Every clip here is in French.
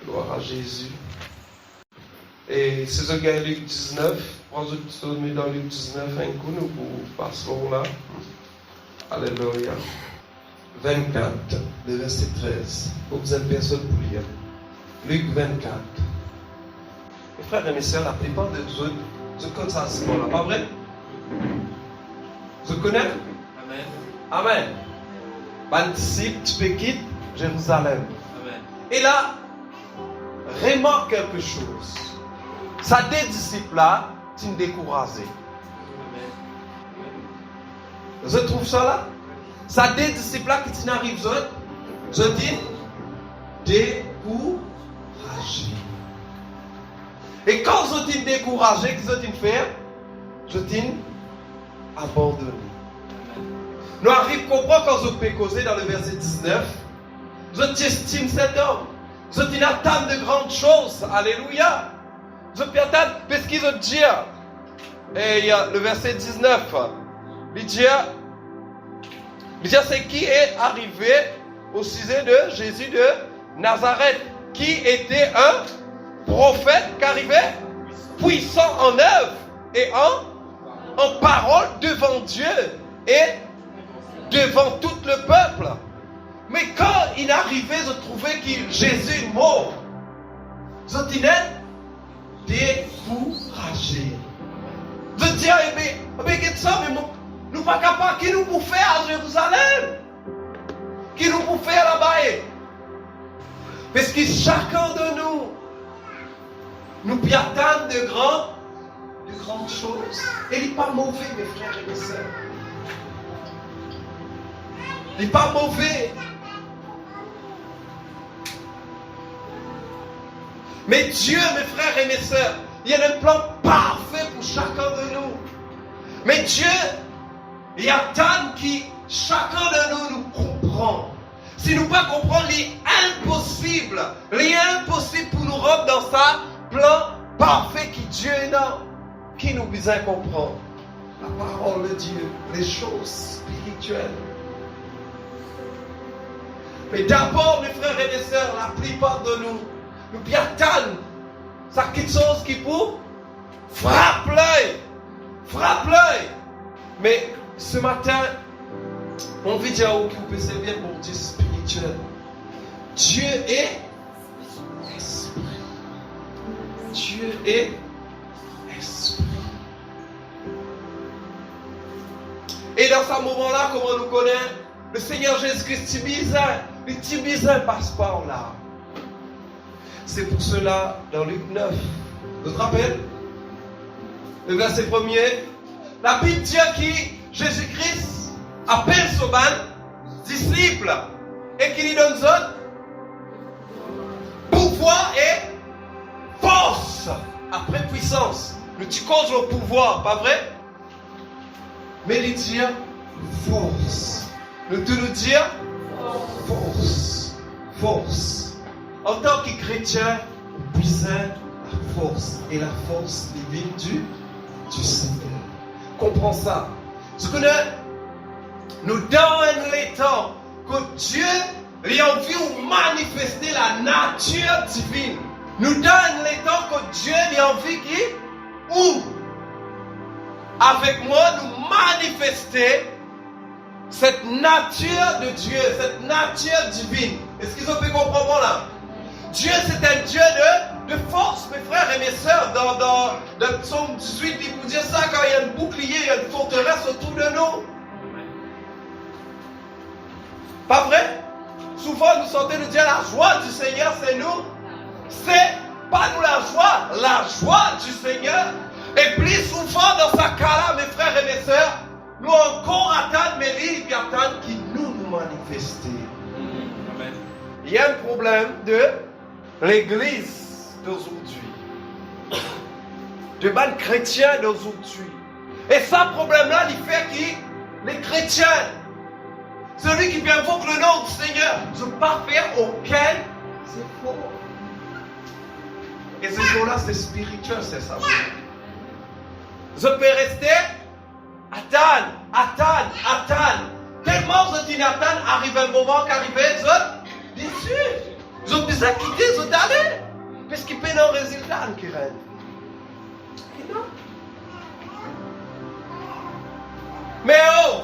Gloire à Jésus. Et c'est ce qu'il y a Luc 19. Prends le dans Luc 19, un coup, nous passons là. Alléluia. 24, le verset 13. Pour vous êtes personne pour lire. Luc 24. Mes frères et mes sœurs, la plupart de vous, je connais ça à ce moment-là, pas vrai? Je connais? Amen. Amen. Ban disciple, tu peux quitter Jérusalem. Amen. Et là, remarque quelque chose. Ça des disciples là, tu me découragé. Je trouve ça là. Ça des disciples là qui n'arrivent pas. Je dis découragé. Et quand je dis découragé, qu'est-ce que je dis faire? Je dis abandonner. Nous arrivons à comprendre quand je peux causer dans le verset 19. Je t'estime cet homme. Je dis attendre de grandes choses. Alléluia. Je peux attendre parce qu'il veut dire. Et il y a le verset 19. Il dit c'est qui est arrivé au sujet de Jésus de Nazareth, qui était un prophète qui arrivait puissant en œuvre et en parole devant Dieu et devant tout le peuple. Mais quand il arrivait, je trouvais que Jésus est mort. Je disais découragé. Je disais, mais qu'est-ce que ça, mais nous ne sommes pas capables, qui nous pour faire à Jérusalem? Qui nous pour faire là-bas? Parce que chacun de nous peut attendre de grandes choses. Et il n'est pas mauvais, mes frères et mes sœurs. Il n'est pas mauvais. Mais Dieu, mes frères et mes sœurs, il y a un plan parfait pour chacun de nous. Mais Dieu, il attend que chacun de nous comprend. Si nous ne pas comprendre, l'impossible pour nous rendre dans sa plan parfait qui Dieu est là, qui nous besoin comprendre. La parole de Dieu, les choses spirituelles. Mais d'abord, mes frères et mes sœurs, la plupart de nous bien attendre. Ça quelque chose qui pour frappe l'œil. Mais ce matin, on veut dire qui peut servir pour Dieu spirituel. Dieu est esprit. Dieu est esprit. Et dans ce moment-là, comme on nous connaît, le Seigneur Jésus-Christ, il bizarre passe par là. C'est pour cela, dans Luc 9, vous vous rappelez? Le verset 1er, la Bible dit que Jésus-Christ appelle son disciple et qu'il lui donne autres pouvoir et force après puissance. Nous tu causes le pouvoir, pas vrai? Mais il dit force. Nous te le dire force. En tant que chrétien, nous besoin la force. Et la force divine du Seigneur. Comprends ça. Ce que nous donne les temps que Dieu a envie de manifester la nature divine. Nous donne les temps que Dieu a envie qui avec moi nous manifester cette nature de Dieu, cette nature divine. Est-ce qu'ils ont pu comprendre là? Dieu c'est un Dieu de force, mes frères et mes sœurs. Dans le psaume 18, il vous dit ça quand il y a un bouclier, il y a une forteresse autour de nous. Pas vrai? Souvent nous sentons nous dire la joie du Seigneur c'est nous. C'est pas nous la joie du Seigneur. Et plus souvent dans ce cas-là, mes frères et mes sœurs, nous encore attendons, mais lui, il attend qu'il nous manifeste. Amen. Il y a un problème de l'église d'aujourd'hui, de ban chrétiens d'aujourd'hui. Et ce problème-là, il fait que les chrétiens, celui qui invoque le nom du Seigneur, ne peut pas faire aucun effort. Et ce jour-là, c'est spirituel, c'est ça. Je peux rester, attendre. Tellement je dis attendre, arrive un moment qu'arrive, je dis, je peux quitter, je d'aller. un résultat qui règne. Et non. Mais oh,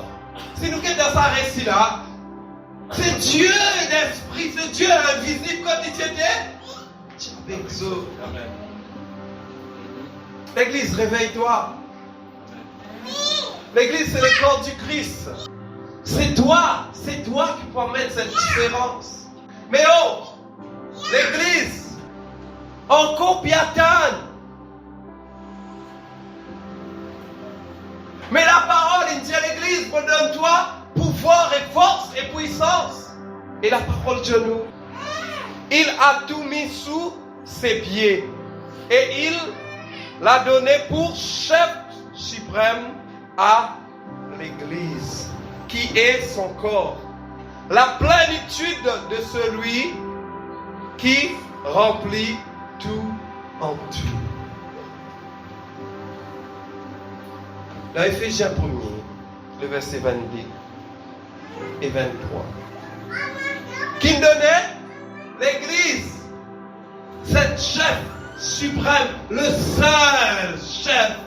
si nous sommes dans ce récit-là, c'est Dieu d'esprit, c'est Dieu invisible quand il était. Amen. L'église, réveille-toi. L'église, c'est le corps du Christ. C'est toi qui peux mettre cette différence. Mais oh, l'église, encore piatane. Mais la parole, il dit à l'église, donne-toi pouvoir et force et puissance. Et la parole de nous, il a tout mis sous ses pieds. Et il l'a donné pour chef suprême à l'église, qui est son corps. La plénitude de celui qui remplit tout en tout. Dans Éphésiens 1er, le verset 22 et 23. Qui donnait l'église, cette chef suprême, le seul chef,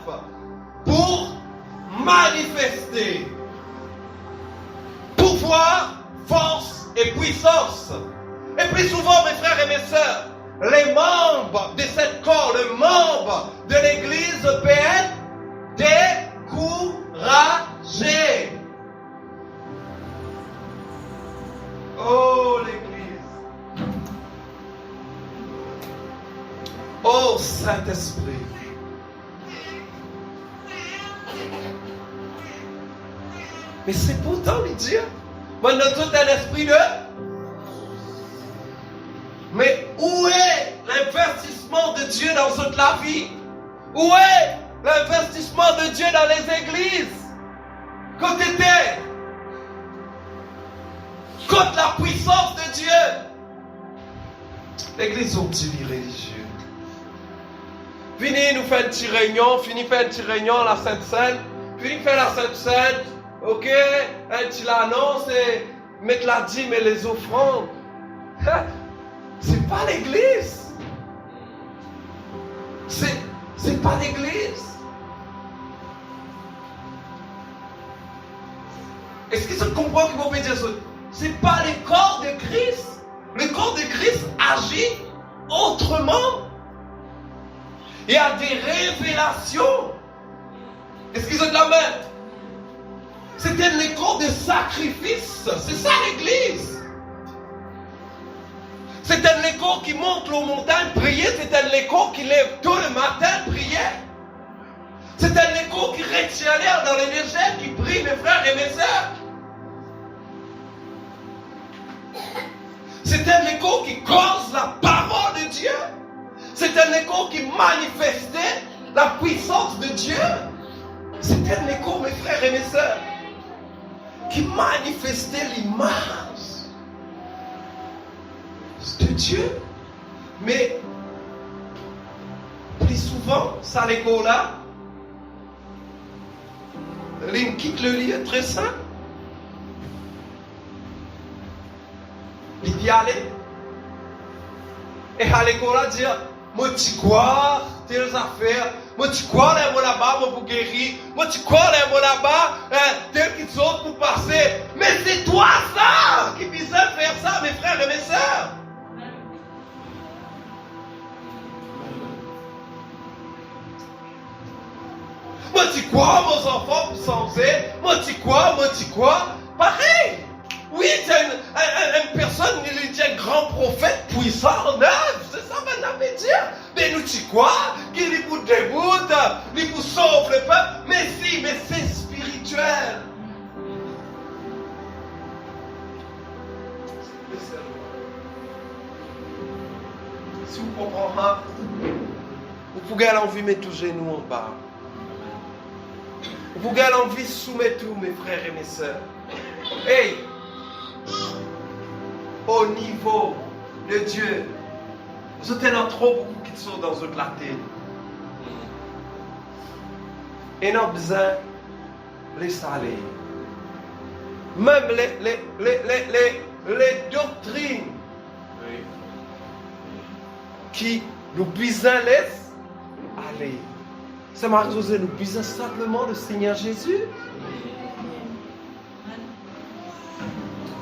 pour manifester pouvoir, force et puissance. Et plus souvent, mes frères et mes sœurs, les membres de cette corps, les membres de l'église peuvent être découragés. Oh, l'église. Oh, Saint-Esprit. Mais c'est pourtant lui dire, maintenant tout un esprit de... Mais où est l'investissement de Dieu dans toute la vie? Où est l'investissement de Dieu dans les églises? Quand tu étais contre la puissance de Dieu. L'église est un petit religieux. Venez nous faire une petite réunion, fini faire une petite réunion à la Sainte-Seine, fini faire la Sainte-Seine, ok, un petit l'annonce et mettre la dîme et les offrandes. C'est pas l'église. C'est pas l'église. Est-ce que tu comprends que vous pouvez dire ça? C'est pas le corps de Christ. Le corps de Christ agit autrement. Il y a des révélations. Est-ce qu'ils ont de la main? C'est un corps de sacrifice. C'est ça l'église. C'est un écho qui monte aux montagnes prier. C'est un écho qui lève tôt le matin prier. C'est un écho qui retient l'air dans les déserts, qui prie mes frères et mes sœurs. C'est un écho qui cause la parole de Dieu. C'est un écho qui manifestait la puissance de Dieu. C'est un écho, mes frères et mes sœurs, qui manifestait l'image de Dieu. Mais plus souvent, ça l'écho là, il quitte le lieu très simple. Il y aller. Et à l'écho là, dire, moi tu crois, telles affaires, moi tu crois là-bas, moi pour guérir, moi tu crois là-bas, tel qu'ils sont pour passer. Mais c'est toi ça qui puisse faire ça, mes frères et mes sœurs. Moi tu crois, mes enfants, pour s'enlever, moi tu crois, pareil. Oui, c'est une personne, il dit un grand prophète puissant, neuf, c'est ça maintenant veut dire. Mais nous tu crois qu'il est pour déboute, il pour sauve le peuple. Mais si, mais c'est spirituel. Si vous comprenez, vous pouvez aller envie mettre tous genoux en bas. Vous pouvez aller envie soumettre tous mes frères et mes sœurs. Hey! Au niveau de Dieu, vous êtes trop beaucoup qui sont dans votre latte. Et nous avons besoin de les saler. Même les doctrines qui nous besoin laisse aller. C'est Marie-Josée, nous besoin simplement le Seigneur Jésus.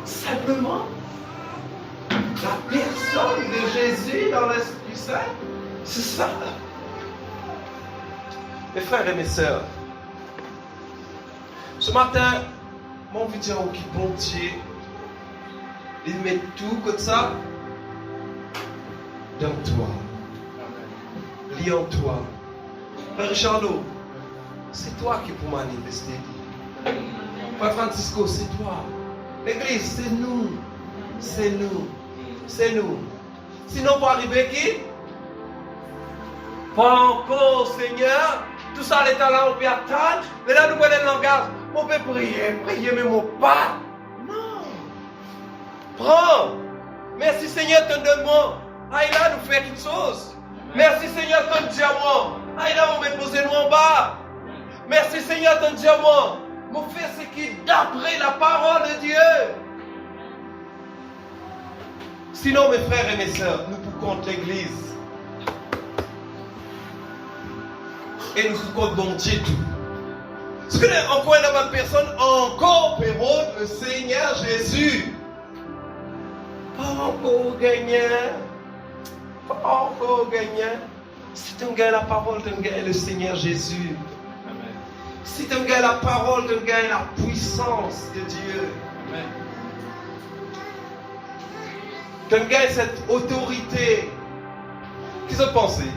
Simplement la personne de Jésus dans l'Esprit Saint. C'est ça. Mes frères et mes sœurs, ce matin, mon vidéo qui bon Dieu, il met tout comme ça dans toi. Lié en toi. Frère Richardo, c'est toi qui peux manifester. Frère Francisco, c'est toi. L'église, c'est nous. C'est nous. C'est nous. Sinon, pour arriver qui? Pas encore, Seigneur. Tout ça, les talents, on peut attendre. Mais là, nous prenons le langage. On peut prier, mais mon pas. Non. Prends. Merci, Seigneur, ton donnement. Aïe là, nous fait quelque chose. Merci, Seigneur, ton diamant. Aïe là, on va poser nous en bas. Merci, Seigneur, ton diamant. Mon frère, c'est qui d'après la parole de Dieu. Sinon, mes frères et mes sœurs, nous pouvons contre l'église. Et nous pouvons bon Dieu tout. Ce que encore une bonne personne, encore pérode le Seigneur Jésus. Pas encore gagnant. Pas encore gagnant. Si tu gagnes la parole, tu gagnes le Seigneur Jésus. Amen. Si tu gagnes la parole, tu gagnes la puissance de Dieu. Amen. Tu gagnes cette autorité. Qu'est-ce que vous pensez?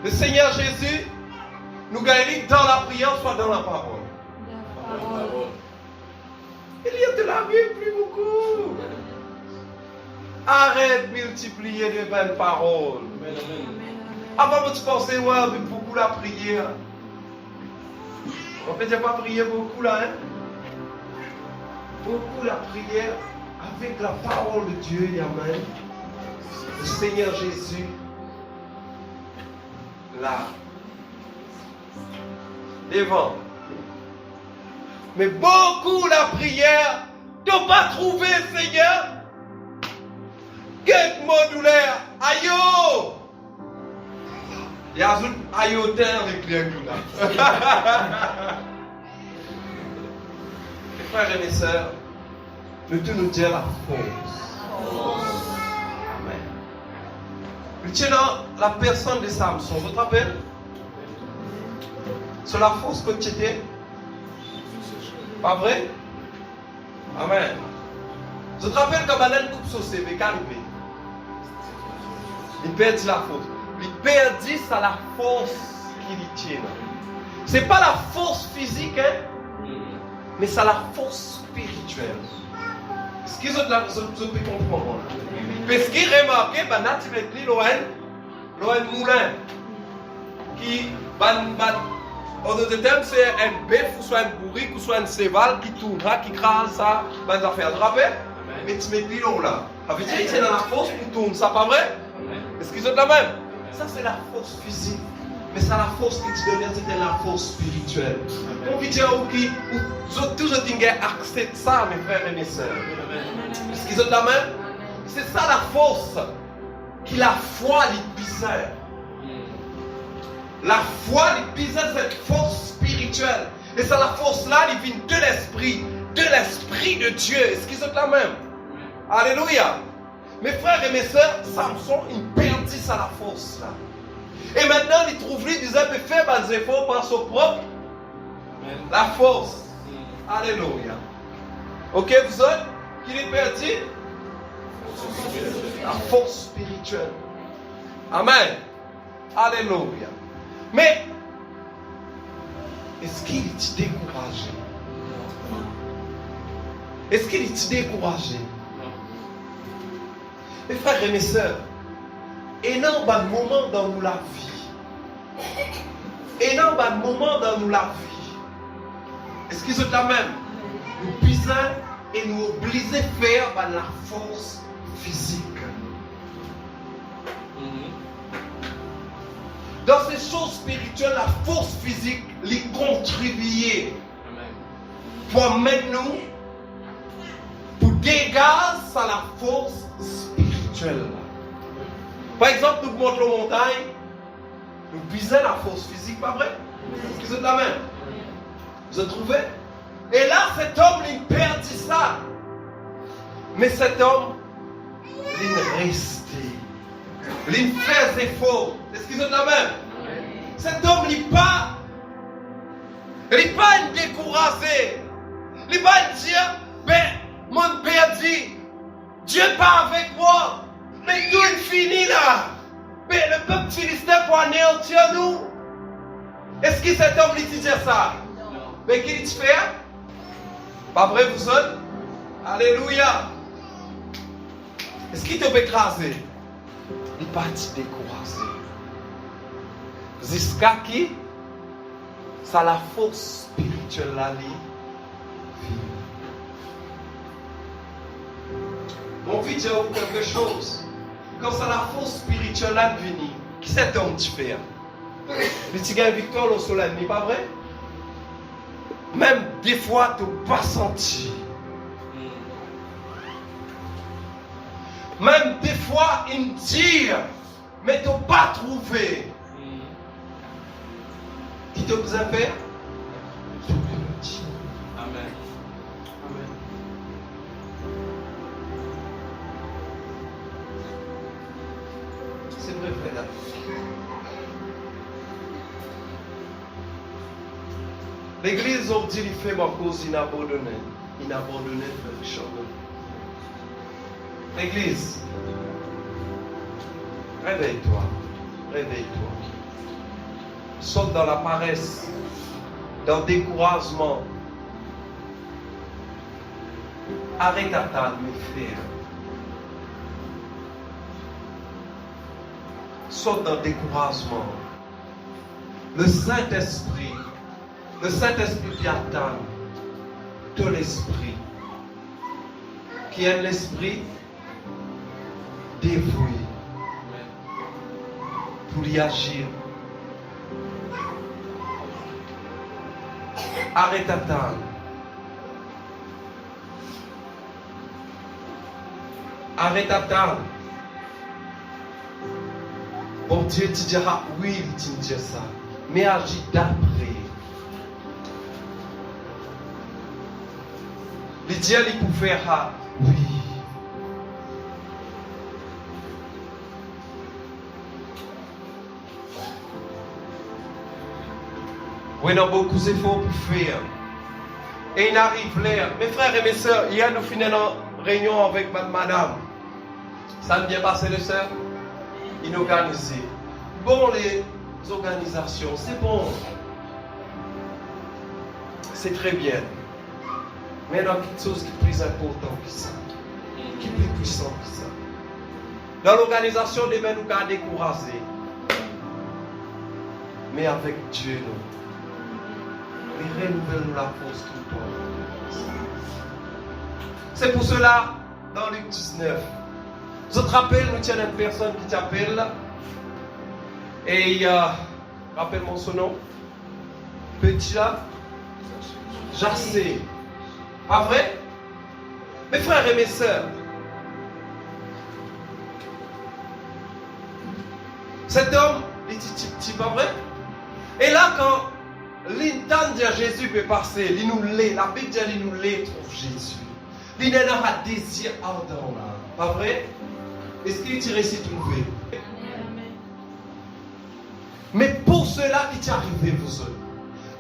Le Seigneur Jésus nous gagne dans la prière, soit dans la parole. Il y a de la Bible plus beaucoup. Arrête de multiplier de bonnes paroles. Avant, tu pensais, ouais, mais beaucoup la prière. On peut déjà pas prier beaucoup là, hein? Beaucoup la prière avec la parole de Dieu, Amen. Le Seigneur Jésus, là, devant. Mais beaucoup la prière, tu n'as pas trouvé, Seigneur. Quelques mots douleur, aïe! Il y a un aïoteur avec les là. Mes frères et mes sœurs, nous devons nous dire la force. Amen. Nous tenons la personne de Samson, vous vous rappelez? C'est la force que tu étais. Pas vrai? Amen. Je te rappelle que Banane coupe son CV, qu'arrivé. Il perdit la force. Il perdit ça la force qui lui tient. C'est pas la force physique, hein? Mais c'est la force spirituelle. Est-ce qu'ils ont de la force peut comprendre? Parce qu'il remarquait, Banane, tu mets Loen Moulin. Qui, en d'autres termes, c'est un bœuf, ou soit un bourrique, ou soit un cheval qui tournera, qui crase ça, ben affaires. Tu te rappelles? Mais tu mets l'îlot là. Ça veut dire que c'est dans la force pour tourner, ça pas vrai? Est-ce qu'ils ont la même? Ça c'est la force physique. Mais c'est la force qui te donne, c'était la force spirituelle. On veut dire qui, toujours acceptent ça, mes frères et mes sœurs. Est-ce qu'ils ont la même? C'est ça la force qui la foi les bizarre. La foi, il possède cette force spirituelle. Et c'est la force-là, il vient de l'esprit de Dieu. Est-ce qu'ils sont la même? Alléluia. Mes frères et mes sœurs, Samson, il perdit ça la force-là. Et maintenant, il trouve lui, il disait, mais faire des efforts par son propre. La force. Alléluia. Ok, vous autres, qui est perdu? La force spirituelle. Amen. Alléluia. Mais, est-ce qu'il est découragé? Est-ce qu'il est découragé? Mes frères et mes sœurs, énorme moment dans nous la vie. Énorme moment dans nous la vie. Est-ce qu'ils sont la même? Nous puissons et nous obligons à faire par la force physique. Dans ces choses spirituelles, la force physique les contribuer pour mettre nous pour dégager la force spirituelle. Par exemple, nous montons la montagne, nous puisons la force physique, pas vrai? Est-ce que vous êtes la même? Vous avez trouvé? Et là, cet homme, il perdit ça. Mais cet homme, il restait. Il faisait effort. Est-ce qu'ils ont la même? Cet homme, il n'est pas découragé. Il n'est pas dire, ben, mon père dit, Dieu n'est pas avec moi. Mais tout est fini là. Mais le peuple philistin pour anéantir nous. Est-ce que cet homme, il dit ça? Mais qu'il dit faire? Pas vrai, vous autres? Alléluia. Est-ce qu'il t'a écrasé? Il n'est pas découragé. Jusqu'à qui? Ça la force spirituelle là. Mon vie dit quelque chose. Quand ça la force spirituelle là vient, qui cet homme tu fais? Le petit gars victoire au soleil, n'est pas vrai? Même des fois, tu n'as pas senti. Même des fois, il me dit, mais tu n'as pas trouvé. Qui te besoin de faire? Amen. Amen. C'est vrai, frère. L'église aujourd'hui, il fait ma cause inabandonnée. Inabandonnée, frère Richard. L'église, réveille-toi. Réveille-toi. Saute dans la paresse, dans le découragement. Arrête d'attendre, mes frères. Saute dans le découragement. Le Saint-Esprit qui attend de l'Esprit, qui est l'Esprit dévoué pour y agir. Arrête d'attendre. Arrête d'attendre. Bon Dieu, tu diras oui, tu dis ça. Mais agis d'après. Le Dieu, il peut faire oui. Oui, il y a beaucoup d'efforts pour faire. Et il arrive l'air. Mes frères et mes soeurs, hier nous finissons une réunion avec madame. Ça a bien passé, les sœurs? Inorganisé. Bon, les organisations, c'est bon. C'est très bien. Mais il y a quelque chose qui est plus important que ça. Qui est plus puissant que ça. Dans l'organisation, nous nous décourager. Mais avec Dieu, nous. Il renouvelle la force tout le temps. C'est pour cela, dans Luc 19, je te rappelle, nous tiens une personne qui t'appelle. Et rappelle-moi son nom. Petit Jassé. Pas vrai? Mes frères et mes sœurs, cet homme, il dit petit, pas vrai? Et là, quand l'intent de Jésus peut passer, il nous l'est, la Bible dit il nous l'est, trouve Jésus. Il n'a pas de désir ardent là. Pas vrai? Est-ce qu'il tire ici trouvé? Mais pour cela qui t'est arrivé, vous autres,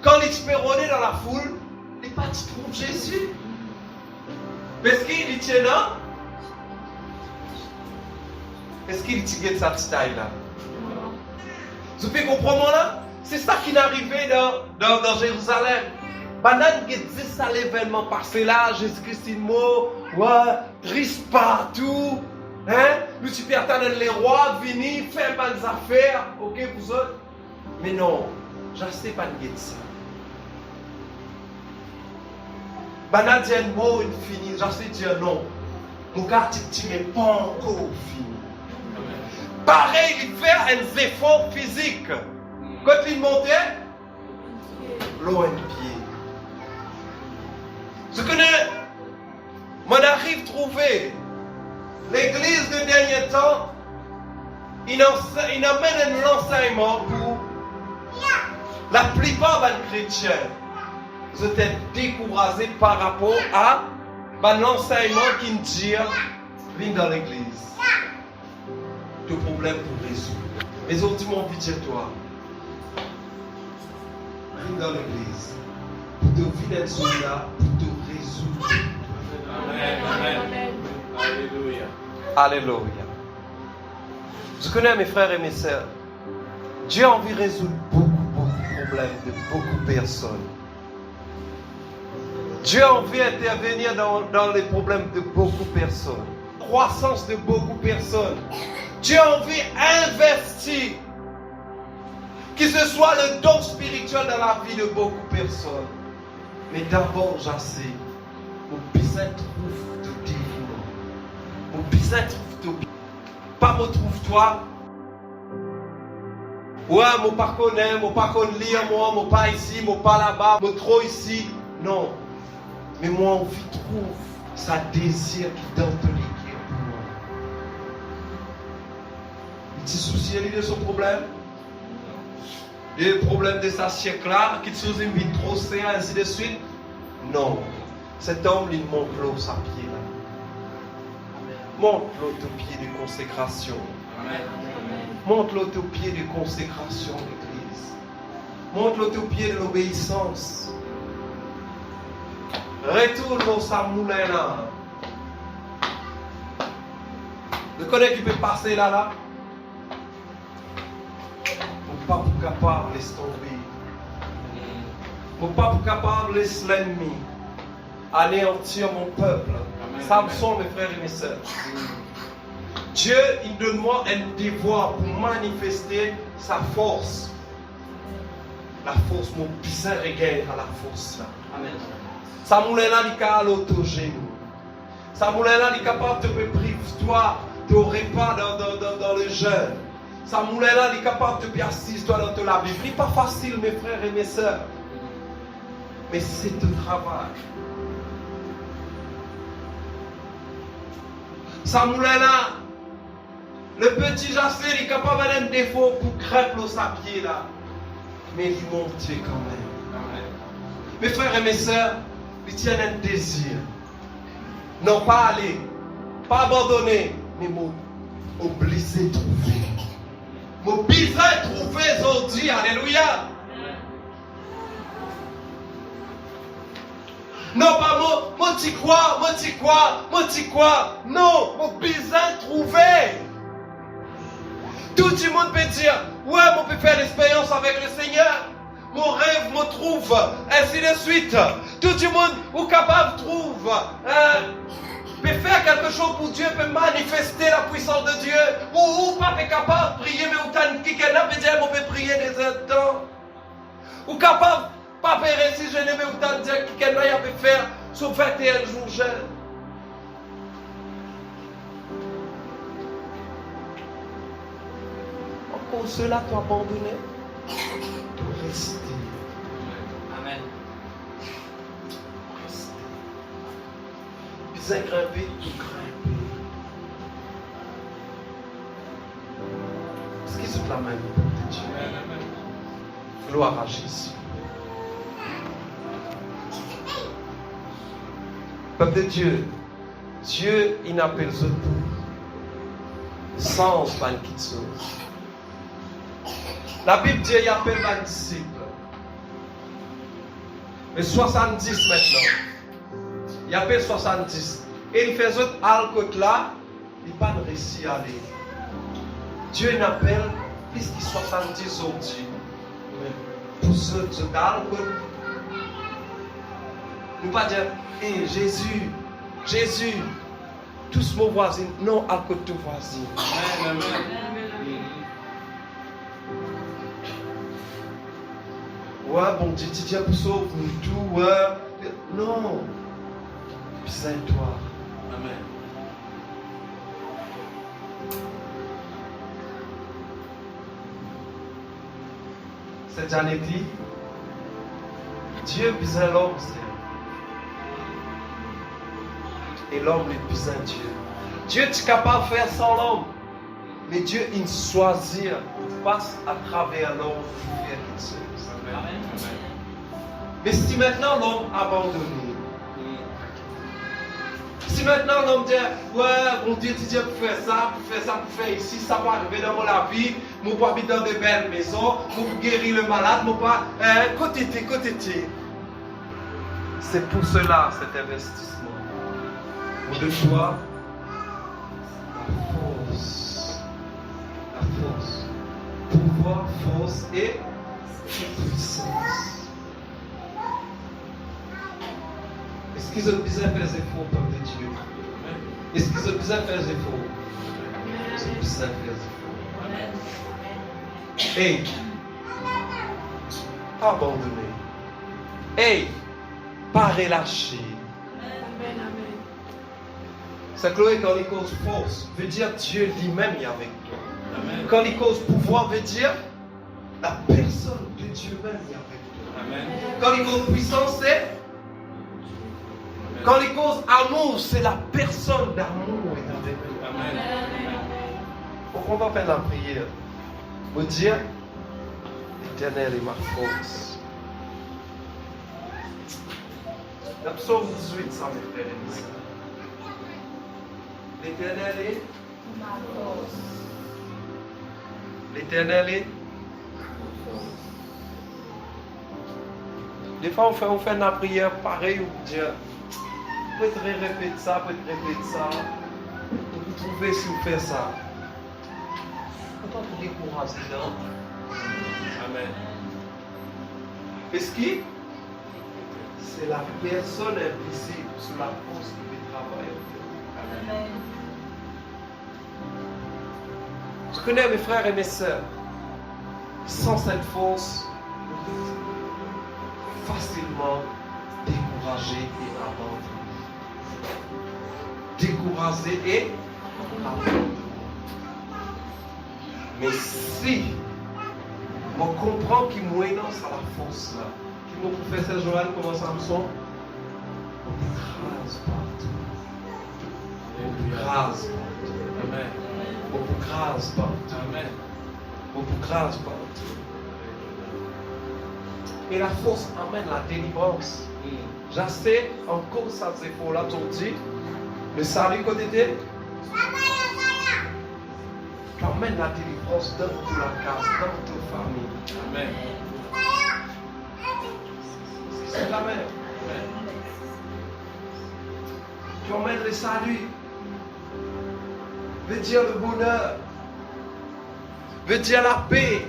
quand il espéronné dans la foule, il n'est pas dit trouve Jésus. Parce qu'il tient là. Est-ce qu'il tient de cette taille là? Vous pouvez comprendre là? C'est ça qui est arrivé dans Jérusalem. Pendant que ça l'événement passé là, Jésus-Christ est mort, ouais, triste partout. Hein? Nous tu peux attendre les rois venir faire des affaires, ok vous autres? Mais non, je ne sais pas de ça. Pendant que le mot est fini, je sais dire non. Mon quartier n'est pas encore fini. Pareil, il fait un effort physique. Quand il montait, l'eau un pied. Ce que on arrive à trouver, l'église de dernier temps, il amène un enseignement pour La plupart des chrétiens étaient découragés par rapport à l'enseignement qui dit viens dans l'église. De problèmes pour résoudre. Mais aujourd'hui, mon vie de toi, viens dans l'église. Pour te vivre cela, pour te résoudre. Amen. Amen. Alléluia. Alléluia. Je connais mes frères et mes sœurs. Dieu a envie de résoudre beaucoup de problèmes de beaucoup de personnes. Dieu a envie d'intervenir dans les problèmes de beaucoup de personnes. Croissance de beaucoup de personnes. Dieu a envie d'investir. Que ce soit le don spirituel dans la vie de beaucoup de personnes. Mais d'abord, j'essaie. Mon besoin trouve de dévouement. Mon besoin trouve de... Pas me trouve-toi. Ouais, je ne pas lire, moi, je ne pas ici, je ne pas là-bas, je trop ici. Non. Mais moi, on vit trouve sa désir qui donne de l'équilibre pour moi. Il te soucie de son problème. Les problèmes de sa siècle-là, qui te soucie une vie trop serrée, ainsi de suite. Non. Cet homme, il montre l'eau sa pied là. Montre l'autre pied de consécration. Amen. Montre l'autre pied de consécration de l'Église. Montre l'autre pied de l'obéissance. Retourne dans sa moulin là. Vous connaissez qui peut passer là? Mon pas capable de laisser tomber. Mon pas capable de laisser l'ennemi anéantir mon peuple. Samson, mes frères et mes sœurs. Dieu, il donne-moi un devoir pour manifester sa force. La force, mon besoin regagne à la force là. Amen. Ça moulin là, il est capable d'autogénie. Ça moulin là, il est capable de te priver toi de repas dans le jeûne. Ça moulin là, il est capable de te assister toi dans la Bible. Ce n'est pas facile, mes frères et mes sœurs. Mais c'est un travail. Ça moulin là, le petit Jassé, il est capable d'un défaut pour crêper sa pied là. Mais il monte quand même. Amen. Mes frères et mes sœurs, ils tiennent un désir. Non, pas aller, pas abandonner, mais m'obliger à trouver. M'obliger à trouver aujourd'hui. Alléluia. Non, pas moi t'y quoi. Non, m'obliger à trouver. Tout le monde peut dire, ouais, on peut faire l'expérience avec le Seigneur. Mon rêve me trouve, ainsi de suite. Tout le monde est capable de trouver. Peut faire quelque chose pour Dieu, peut manifester la puissance de Dieu. Ou pas capable de prier, mais ou qui peut dire, on peut prier des temps. Ou capable, pas faire si je n'ai pas autant de dire qui peut faire sur 21 jours jeûne. Pour cela, tu as abandonné. Tu rester. Amen. Rester. Puis grimper, tu grimper. Ce qui se la main de Dieu. Amen. Gloire à Jésus. Peuple de Dieu, Dieu, il n'appelle ce tout sans pas une petite chose. La Bible dit qu'il appelle les disciples. Mais 70 maintenant. Il appelle 70. Et il fait autres à côté là, il n'a pas réussi à aller. Dieu n'appelle plus que 70 aujourd'hui. Pour ceux qui sont à côté. Nous ne pas dire, hey, Jésus, tous mes voisins. Non, à côté de voisins. Amen. Ouais, bon Dieu, tu dis pour sauver tout, ouais. Non. Besoin de toi. Amen. Cette année dit, Dieu besoin de l'homme, et l'homme est besoin de Dieu. Dieu est capable de faire sans l'homme. Mais Dieu, il choisit, il passe à travers l'homme pour faire quelque chose. Amen. Mais si maintenant l'homme abandonne, si maintenant l'homme dit, ouais, mon Dieu, tu dis pour faire ça, pour faire ici, ça va arriver dans la vie, mon pas habiter dans de belles maisons, mon guérir le malade, mon pas, côté. C'est pour cela cet investissement. On doit la force, pouvoir, force et puissance. Est-ce qu'ils ont besoin de faire des efforts, peuple de Dieu? Est-ce qu'ils ont besoin de faire des efforts? Ils ont besoin de faire des efforts. Hey, pas abandonner. Hey, pas relâcher. C'est Chloé, quand il cause force, veut dire Dieu lui-même est avec toi. Amen. Quand il cause pouvoir, veut dire la personne de Dieu même est avec toi. Amen. Quand il cause puissance, c'est quand il cause amour, c'est la personne d'amour est avec toi. Amen. On va faire la prière. Vous dire, l'Éternel est ma force. Le psaume 18, ça me fait ça. L'Éternel est Ma force. L'Éternel est. Des fois, on fait une prière pareille, on dit, peut-être répéter ça, vous trouvez si vous faites ça. Pourquoi vous découragez, non? Amen. Parce que c'est la personne invisible sous la force qui fait travailler. Amen. Je connais mes frères et mes sœurs. Sans cette force, facilement découragés et abandonnés. Découragés et abandonnés. Mais si on comprend qu'il m'énonce à la force là, qui mon professeur Joël comment Samson, on écrase partout. On écrase partout. Amen. On écrase partout. Amen. On écrase partout. Et la force amène la délivrance. J'essaie encore ça c'est pour là ton dit. Le salut côté de tu amènes la délivrance dans toute la case, dans toute famille. Amen. C'est la même. Tu emmènes le salut. Veut dire le bonheur. Veut dire la paix.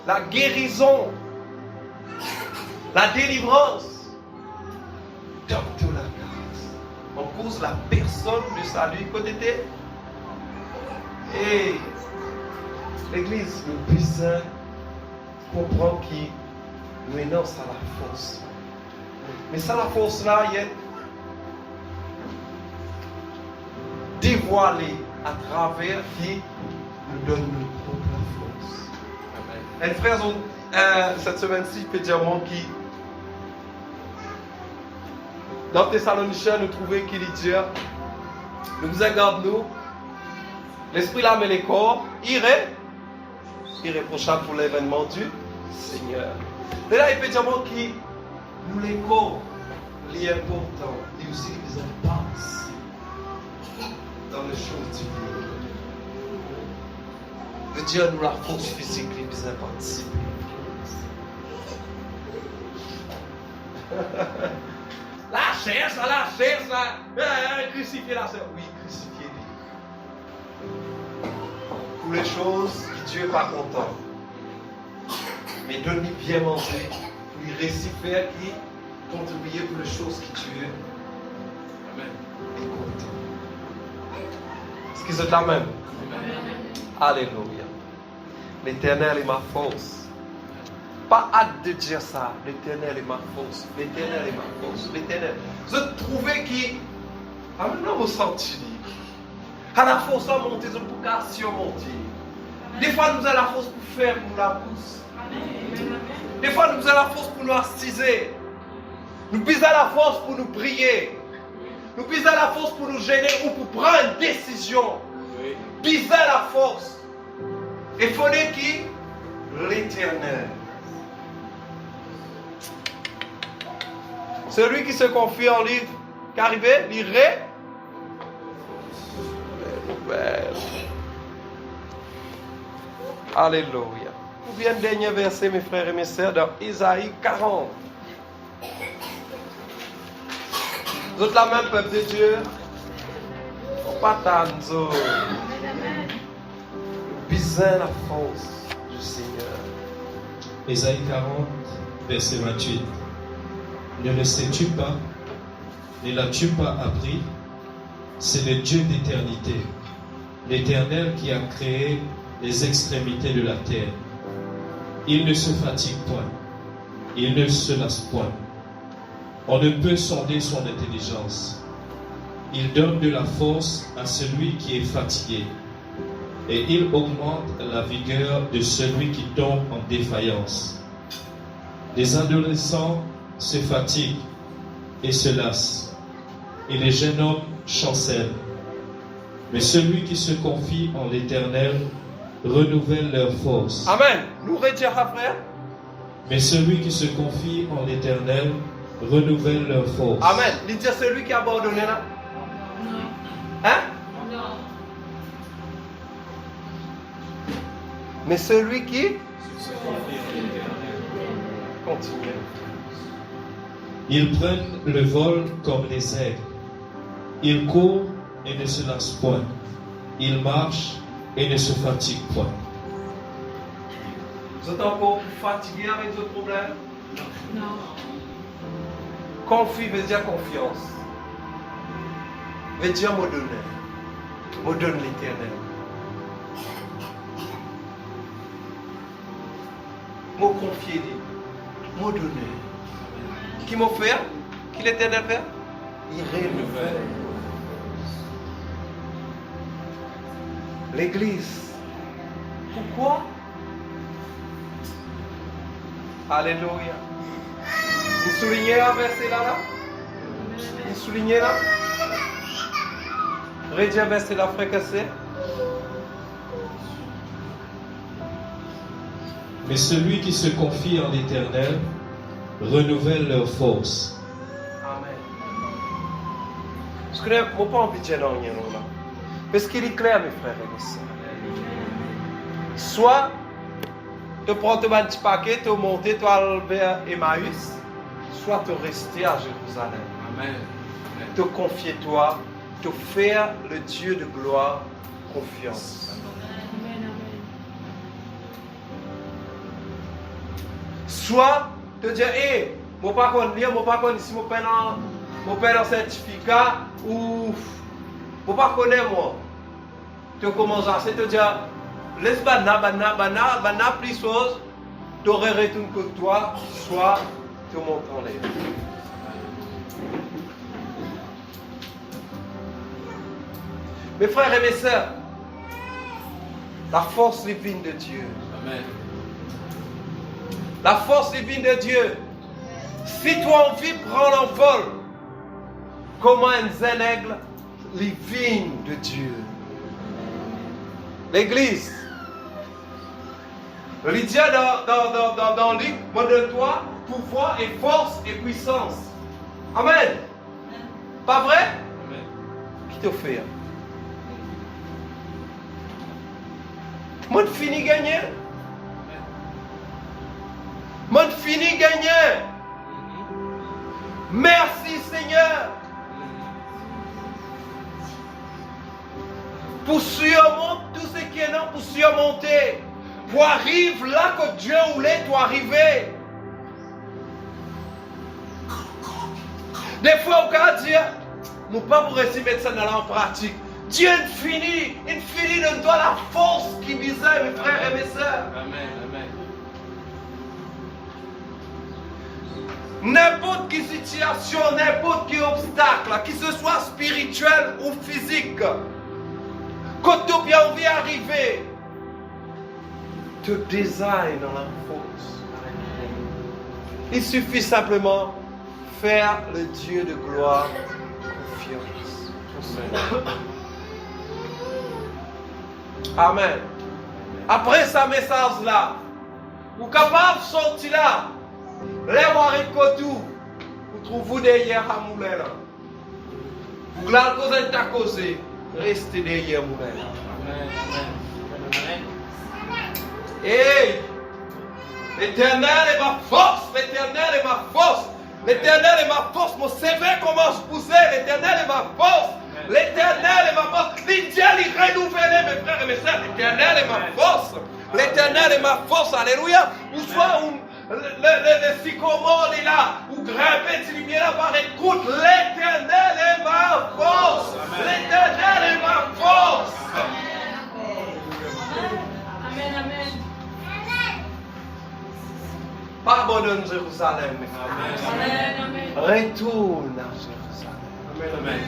La guérison. La délivrance. Dans toute la case. On cause la personne du salut. Côté et l'église, le puissant, comprend qu'il nous énonce à la force. Mais ça, la force là, il est dévoilée à travers qui nous donne notre propre force. Amen. Et frères, cette semaine-ci, peut dire moi qui dans Thessaloniciens, nous trouvons qu'il est Dieu. Nous vous regardons, l'esprit, l'âme et le corps, irréprochable pour l'événement du Seigneur. Et là, il peut dire moi qui nous les corps, l'important, et aussi les impasses dans les choses du monde. Veut dire nous la force physique, les impasses. La chair, crucifier la chair. Oui, crucifier. Pour les choses que Dieu n'est pas content. Mais donne-lui bien manger, pour lui récipier qui contribuer pour les choses que Dieu Amen. est content. Est-ce qu'ils sont la même? Alléluia. L'Éternel est ma force. Pas hâte de dire ça. L'Éternel est ma force. L'Éternel est ma force. L'Éternel. Vous trouvez qui. Ah, maintenant vous sentez. À la force à monter, vous pouvez surmonter. Des fois, nous avons la force pour faire pour la pousse. Des fois, nous avons la force pour nous assiser. Nous avons la force pour nous prier. Nous avons la force pour nous gêner ou pour prendre une décision. Oui. Biser la force. Et fondé qui? L'Éternel. Celui qui se confie en lui, qu'arrivé, l'irait. Alléluia. Ou bien le dernier verset, mes frères et mes sœurs, dans Isaïe 40. Vous êtes la même peuple de Dieu. Pas tant. Besoin la force du Seigneur. Ésaïe 40, verset 28. Ne le sais-tu pas? Ne l'as-tu pas appris? C'est le Dieu d'éternité, l'Éternel qui a créé les extrémités de la terre. Il ne se fatigue point, il ne se lasse point. On ne peut sonder son intelligence. Il donne de la force à celui qui est fatigué, et il augmente la vigueur de celui qui tombe en défaillance. Les adolescents se fatiguent et se lassent, et les jeunes hommes chancellent. Mais celui qui se confie en l'Éternel renouvelle leur force. Amen. Nous retirons, frère. Mais celui qui se confie en l'Éternel renouvelle leur force. Amen. Il dit celui qui a abandonné là. Hein? Non. Mais celui qui continue. Ils prennent le vol comme les aigles. Ils courent et ne se lassent point. Ils marchent et ne se fatiguent point. Vous êtes encore fatigué avec vos problèmes? Non. Confie veut dire confiance. Veut dire me donner. Me donne l'Éternel. Me confier, me donner. Qui m'a fait? Qui l'Éternel fait? Il renouvelle. L'Église. Pourquoi? Alléluia. Vous soulignez un verset là? Vous soulignez là? Redis un verset là, frère, que c'est? Mais celui qui se confie en l'Éternel renouvelle leur force. Amen. Parce que je n'ai pas envie de dire non, là. Parce qu'il est clair, mes frères et mes sœurs. Soit tu prends ton petit paquet, tu montes, tu vas vers Emmaüs, soit tu restes à Jérusalem. Amen. Te confier toi, te faire le Dieu de gloire confiance. Amen, amen. Soit te dire, hé, je ne sais pas lire, je ne sais pas ici, je paye un certificat, ou je ne sais pas connaître moi. Tu commences à te dire, laisse banna plus chose, tu aurais retourné que toi, soit tu montes en l'air. Mes frères et mes sœurs, la force divine de Dieu. Amen. La force divine de Dieu. Si toi envie prend l'envol, comment un aigle divine de Dieu. L'Église. Il dit dans Luc, moi de toi, pouvoir et force et puissance. Amen. Pas vrai? Amen. Qui te fait? Moi de fini gagner. Moi de fini gagner. Merci Seigneur. Pour surmonter tout ce qui est là, pour surmonter. Pour arriver là que Dieu voulait, pour arriver. Des fois, on peut dire, nous ne pouvons pas réussir à mettre ça en pratique. Dieu est fini. Il finit de toi la force qui visait, mes frères et mes sœurs. Amen. Amen. N'importe quelle situation, n'importe quel obstacle, qu'il ce soit spirituel ou physique, quand tu as bien envie d'arriver, te design dans la force. Il suffit simplement faire le Dieu de gloire confiance. Amen. Après ce message-là, vous êtes capable de sortir là. Les moyens que tout, vous trouvez derrière la moulin là. Vous allez causer ta cause, restez derrière la moulin là. Hey! L'Éternel est ma force, l'Éternel est ma force. L'éternel est ma force, mon CV commence à pousser, l'éternel est ma force, l'éternel est ma force, l'idéal est renouvelé, mes frères et mes sœurs, l'éternel est ma force, l'éternel est ma force, alléluia, ou soit le sycomore est là, ou grimper de lumière là par écoute, l'éternel est ma force, l'éternel est ma force. Amen, amen. Pardonne Jérusalem. Amen, amen. Retourne à Jérusalem. Amen.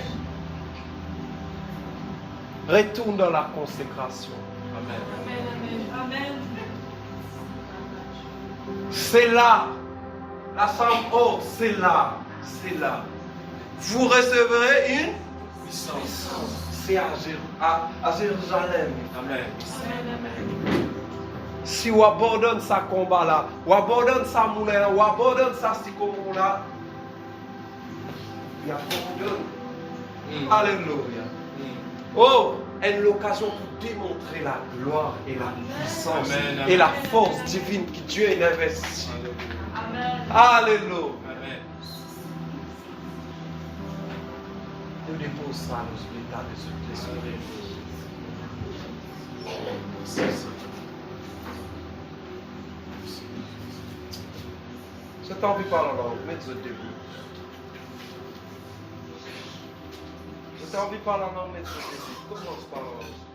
Retourne dans la consécration. Amen. Amen, amen. Amen. C'est là. La chambre haute, c'est là. C'est là. Vous recevrez une puissance. C'est à Jérusalem. Amen. Amen. Si vous abandonnez ce combat là, vous abandonnez ce moulin là, vous abandonnez ce sycomore là, vous abandonnez. Alléluia. Oh, une occasion pour démontrer la gloire et la puissance Amen, amen. et la force divine que Dieu a investie. Amen. Alléluia. Amen. Nous déposons ça à l'hôpital des esprits. Je t'en prie par la langue, mettez-vous debout. Je t'en prie par la langue, mettez-vous debout. Commence par la langue.